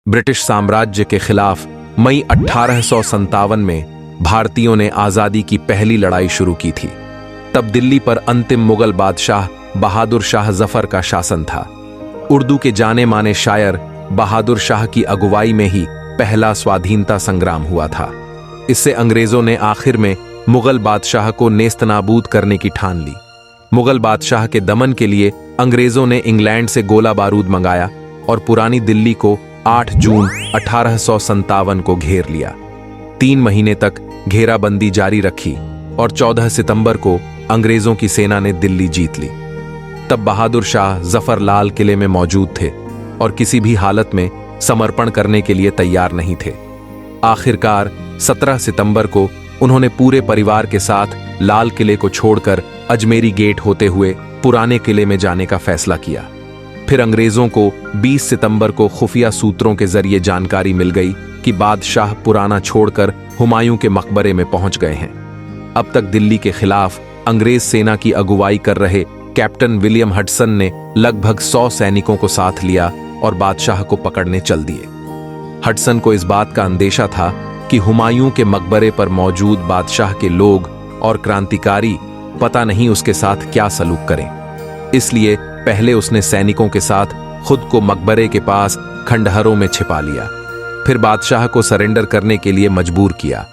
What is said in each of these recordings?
British साम्राज्य के खिलाफ मई 1857 में भारतीयों ने आजादी की पहली लड़ाई शुरू की थी। तब दिल्ली पर अंतिम मुगल बादशाह बहादुर शाह जफर का शासन था। उर्दू के जाने माने शायर बहादुर शाह की अगुवाई में ही पहला स्वाधीनता संग्राम हुआ था। इससे अंग्रेजों ने आखिर में मुगल बादशाह को नेस्तनाबूद करने की ठान ली। मुगल बादशाह के दमन के लिए अंग्रेजों ने इंग्लैंड से गोला बारूद मंगाया और पुरानी दिल्ली को 8 जून 1857 को घेर लिया। 3 महीने तक घेराबंदी जारी रखी और 14 सितंबर को अंग्रेजों की सेना ने दिल्ली जीत ली। तब बहादुर शाह जफर लाल किले में मौजूद थे और किसी भी हालत में समर्पण करने के लिए तैयार नहीं थे। आखिरकार 17 सितंबर को उन्होंने पूरे परिवार के साथ लाल किले को छोड़कर अजमेरी गेट होते हुए पुराने किले में जाने का फैसला किया। फिर अंग्रेजों को 20 सितंबर को खुफिया सूत्रों के जरिए जानकारी मिल गई कि बादशाह पुराना छोड़कर हुमायूं के मकबरे में पहुंच गए हैं। अब तक दिल्ली के खिलाफ अंग्रेज सेना की अगुवाई कर रहे कैप्टन विलियम हडसन ने लगभग 100 सैनिकों को साथ लिया और बादशाह को पकड़ने चल दिए। हडसन को इस बात का अंदेशा था कि हुमायूं के मकबरे पर मौजूद बादशाह के लोग और क्रांतिकारी पता नहीं उसके साथ क्या सलूक करें। इसलिए पहले उसने सैनिकों के साथ खुद को मकबरे के पास खंडहरों में छिपा लिया। फिर बादशाह को सरेंडर करने के लिए मजबूर किया।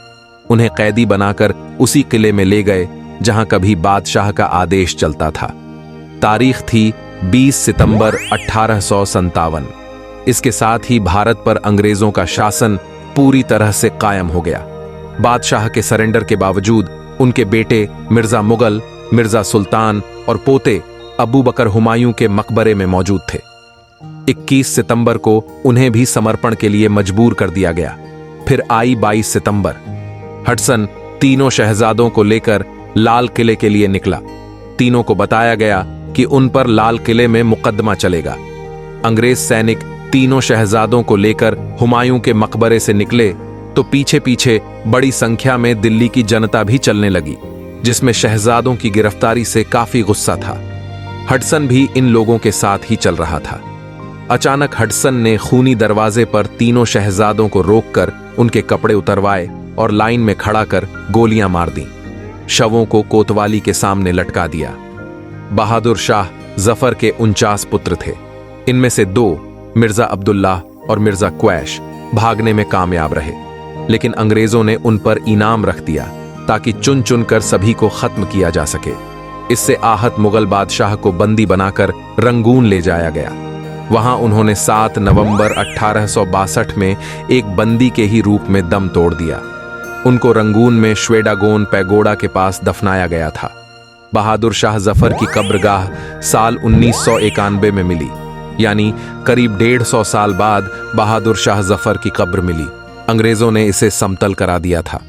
उन्हें कैदी बनाकर उसी किले में ले गए जहां कभी बादशाह का आदेश चलता था। तारीख थी 20 सितंबर 1857। इसके साथ ही भारत पर अंग्रेजों का शासन पूरी तरह से कायम हो गया। बादशाह के सरेंडर के बावजूद उनके बेटे मिर्जा मुगल, मिर्जा सुल्तान और पोते अबू बकर हुमायूं के मकबरे में मौजूद थे। 21 सितंबर को उन्हें भी समर्पण के लिए मजबूर कर दिया गया। फिर आई 22 सितंबर। हडसन तीनों शहजादों को लेकर लाल किले के लिए निकला। तीनों को बताया गया कि उन पर लाल किले में मुकदमा चलेगा। अंग्रेज सैनिक तीनों शहजादों को लेकर हुमायूं के मकबरे से निकले तो पीछे पीछे बड़ी संख्या में दिल्ली की जनता भी चलने लगी, जिसमें शहजादों की गिरफ्तारी से काफी गुस्सा था। हडसन भी इन लोगों के साथ ही चल रहा था। अचानक हडसन ने खूनी दरवाजे पर तीनों शहजादों को रोककर उनके कपड़े उतरवाए और लाइन में खड़ा कर गोलियां मार दी। शवों को कोतवाली के सामने लटका दिया। बहादुर शाह जफर के 49 पुत्र थे। इनमें से 2 मिर्जा अब्दुल्लाह और मिर्जा क्वैश भागने में कामयाब रहे, लेकिन अंग्रेजों ने उन पर इनाम रख दिया ताकि चुन चुन कर सभी को खत्म किया जा सके। इससे आहत मुगल बादशाह को बंदी बनाकर रंगून ले जाया गया। वहां उन्होंने 7 नवंबर 1862 में एक बंदी के ही रूप में दम तोड़ दिया। उनको रंगून में श्वेडागोन पैगोडा के पास दफनाया गया था। बहादुर शाह जफर की कब्रगाह साल 1991 में मिली, यानी करीब 150 साल बाद बहादुर शाह जफर की कब्र मिली। अंग्रेजों ने इसे समतल करा दिया था।